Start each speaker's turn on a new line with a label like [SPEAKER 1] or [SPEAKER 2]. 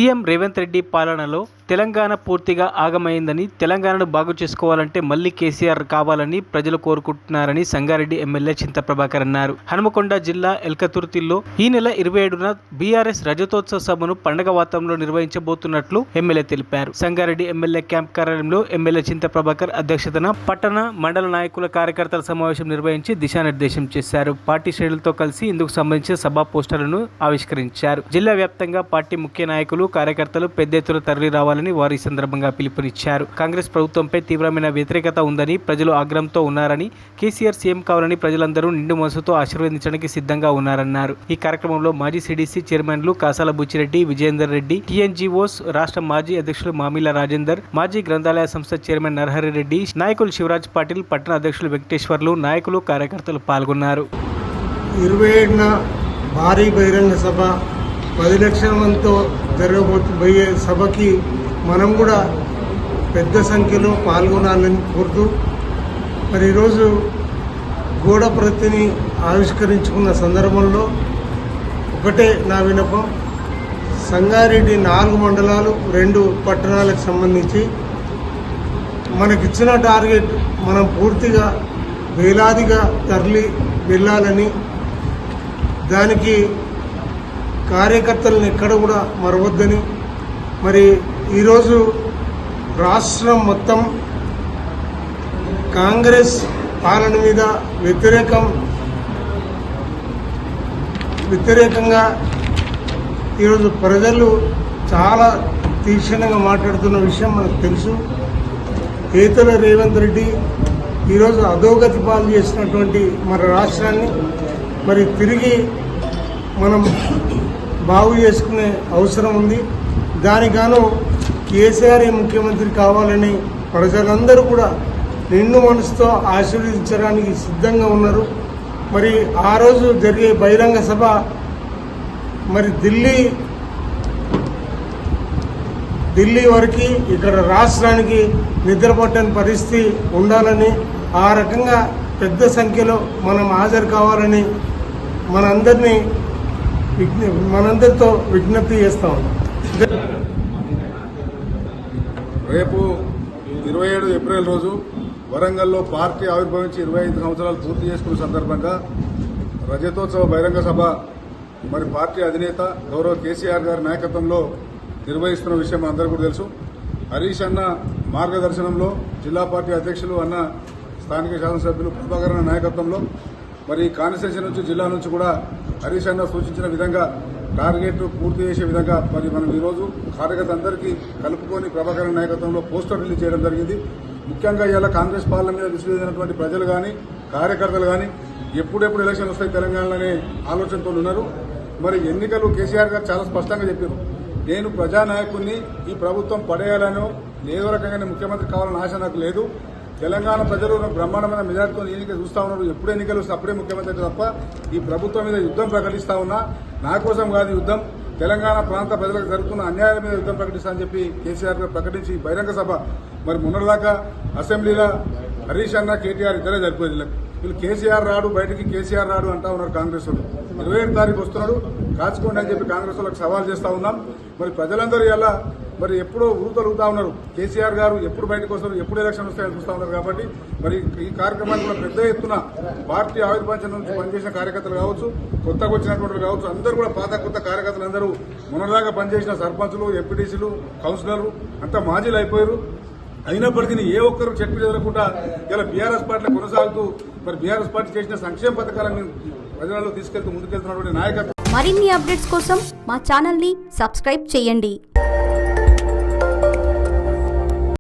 [SPEAKER 1] CM Revanth Reddy పాలనలో తెలంగాణ పూర్తిగా ఆగమైందని, తెలంగాణను బాగు చేసుకోవాలంటే మళ్లీ కేసీఆర్ కావాలని ప్రజలు కోరుకుంటున్నారని సంగారెడ్డి ఎమ్మెల్యే చింత ప్రభాకర్ అన్నారు. హనుమకొండ జిల్లా ఎల్కతుర్తిలో ఈ నెల 27న బీఆర్ఎస్ రజతోత్సవ సభను పండగ వాతావరణంలో నిర్వహించబోతున్నట్లు ఎమ్మెల్యే తెలిపారు. సంగారెడ్డి ఎమ్మెల్యే క్యాంప్ కార్యాలయంలో ఎమ్మెల్యే చింత ప్రభాకర్ అధ్యక్షతన పట్టణ, మండల నాయకుల, కార్యకర్తల సమావేశం నిర్వహించి దిశానిర్దేశం చేశారు. పార్టీ శ్రేణులతో కలిసి ఇందుకు సంబంధించిన సభా పోస్టర్లను ఆవిష్కరించారు. జిల్లా వ్యాప్తంగా పార్టీ ముఖ్య నాయకులు, కార్యకర్తలు పెద్ద ఎత్తున తరలి రావాలని వారు ఈ సందర్భంగా పిలుపునిచ్చారు. కాంగ్రెస్ ప్రభుత్వంపై తీవ్రమైన వ్యతిరేకత ఉందని, ప్రజలు ఆగ్రహంతో ఉన్నారని, కేసీఆర్ సీఎం కావాలని ప్రజలందరూ నిండు మనసుతో ఆశీర్వదించడానికి సిద్ధంగా ఉన్నారన్నారు. ఈ కార్యక్రమంలో మాజీ సిడిసి చైర్మన్లు కాసాల బుచ్చిరెడ్డి, విజయేందర్ రెడ్డి, టీఎన్జీఓస్ రాష్ట్ర మాజీ అధ్యక్షులు మామిల రాజేందర్, మాజీ గ్రంథాలయ సంస్థ చైర్మన్ నరహరి రెడ్డి, నాయకులు శివరాజ్ పాటిల్, పట్టణ అధ్యక్షులు వెంకటేశ్వర్లు, నాయకులు, కార్యకర్తలు పాల్గొన్నారు.
[SPEAKER 2] 27న భారీ బహిరంగ సభ 10 లక్షల మందితో జరగబోయే సభకి మనం కూడా పెద్ద సంఖ్యలో పాల్గొనాలని కోరుతూ మరి ఈరోజు గోడ ప్రతిని ఆవిష్కరించుకున్న సందర్భంలో ఒకటే నా విన్నపం, సంగారెడ్డి 4 మండలాలు 2 పట్టణాలకు సంబంధించి మనకిచ్చిన టార్గెట్ మనం పూర్తిగా వేలాదిగా తరలి వెళ్ళాలని, దానికి కార్యకర్తలను ఎక్కడ కూడా మరవద్దని, మరి ఈరోజు రాష్ట్రం మొత్తం కాంగ్రెస్ పాలన మీద వ్యతిరేకంగా ఈరోజు ప్రజలు చాలా తీక్షణంగా మాట్లాడుతున్న విషయం మనకు తెలుసు. కేతుల రేవంత్ రెడ్డి ఈరోజు అధోగతి పాలు చేసినటువంటి మన రాష్ట్రాన్ని మరి తిరిగి మనం బాగు చేసుకునే అవసరం ఉంది. దానిగాను కేసీఆర్ ముఖ్యమంత్రి కావాలని ప్రజలందరూ కూడా నిండు మనసుతో ఆశీర్వదించడానికి సిద్ధంగా ఉన్నారు. మరి ఆ రోజు జరిగే బహిరంగ సభ మరి ఢిల్లీ వరకు ఇక్కడ రాష్ట్రానికి నిద్రపట్టని పరిస్థితి ఉండాలని, ఆ రకంగా పెద్ద సంఖ్యలో మనం హాజరు కావాలని మనందరితో విజ్ఞప్తి చేస్తా ఉన్నాం.
[SPEAKER 3] రేపు 27 ఏప్రిల్ రోజు వరంగల్లో పార్టీ ఆవిర్భవించి 25 సంవత్సరాలు పూర్తి చేసుకున్న సందర్భంగా రజతోత్సవ బహిరంగ సభ మరి పార్టీ అధినేత గౌరవ కేసీఆర్ గారి నాయకత్వంలో నిర్వహిస్తున్న విషయం అందరూ కూడా తెలుసు. హరీష్ అన్న మార్గదర్శనంలో జిల్లా పార్టీ అధ్యక్షులు అన్న స్థానిక శాసనసభ్యులు ప్రభాకర్ అన్న నాయకత్వంలో మరి కాన్స్టిట్యూన్సీ నుంచి, జిల్లా నుంచి కూడా హరీష్ అన్న సూచించిన విధంగా టార్గెట్ పూర్తి చేసే విధంగా మరి మనం ఈరోజు కార్యకర్తలందరికీ కలుపుకొని ప్రభాకర్ నాయకత్వంలో పోస్టర్ రిలీజ్ చేయడం జరిగింది. ముఖ్యంగా ఇవాళ కాంగ్రెస్ పాలన మీద విసిరినటువంటి ప్రజలు కానీ, కార్యకర్తలు కానీ ఎప్పుడెప్పుడు ఎలక్షన్ వస్తాయి తెలంగాణలోనే ఆలోచనతో ఉన్నారు. మరి ఎన్నికలు కేసీఆర్ గారు చాలా స్పష్టంగా చెప్పారు, నేను ప్రజానాయకుడిని, ఈ ప్రభుత్వం పడేయాలనో ఏదో రకంగానే ముఖ్యమంత్రి కావాలని ఆశ నాకు లేదు. తెలంగాణ ప్రజలు బ్రహ్మాండమైన మెజార్టీతో ఎన్నికలు చూస్తా ఉన్నారు. ఎప్పుడు ఎన్నికలు వస్తే అప్పుడే ముఖ్యమంత్రి తప్ప ఈ ప్రభుత్వం మీద యుద్ధం ప్రకటిస్తా ఉన్నా, నా కోసం కాదు యుద్ధం, తెలంగాణ ప్రాంత ప్రజలకు జరుగుతున్న అన్యాయాల మీద యుద్ధం ప్రకటిస్తా అని చెప్పి కేసీఆర్ గారు ప్రకటించి బహిరంగ సభ మరి మొన్నటిదాకా అసెంబ్లీలో హరీష్ అన్న, కేటీఆర్ ఇద్దరే సరిపోయింది. వీళ్ళు కేసీఆర్ రాడు, బయటికి కేసీఆర్ రాడు అంటా ఉన్నారు కాంగ్రెస్ వాళ్ళు. 27 తారీఖు వస్తున్నాడు, కాచుకోండి అని చెప్పి కాంగ్రెస్ వాళ్ళకి సవాల్ చేస్తా ఉన్నాం. మరి ప్రజలందరూ ఇలా మరి ఎప్పుడో ఊరుతలుగుతా ఉన్నారు, కేసీఆర్ గారు ఎప్పుడు బయటకు వస్తారు, ఎప్పుడు ఎలక్షన్ వస్తాయని చూస్తా ఉన్నారు. కాబట్టి మరి ఈ కార్యక్రమాన్ని కూడా పెద్ద ఎత్తున పార్టీ ఆవిర్భావం నుంచి పనిచేసిన కార్యకర్తలు కావచ్చు, కొత్తగా వచ్చినటువంటి కావచ్చు, అందరూ కూడా పాత కొత్త కార్యకర్తలు అందరూ మొన్నలాగా పనిచేసిన సర్పంచులు, ఎంపీటీసీలు, కౌన్సిలర్లు అంతా మాజీలు అయిపోయారు. అయినప్పటికీ ఏ ఒక్కరు చెట్టు జరగకుండా ఇలా బీఆర్ఎస్ పార్టీలో కొనసాగుతూ మరి బీఆర్ఎస్ పార్టీ చేసిన సంక్షేమ పథకాలను ప్రజలలో తీసుకెళ్తూ ముందుకెళ్తున్నటువంటి నాయకత్వం.
[SPEAKER 4] మరిన్ని అప్డేట్స్ కోసం మా ఛానల్ ని సబ్స్క్రైబ్ చేయండి.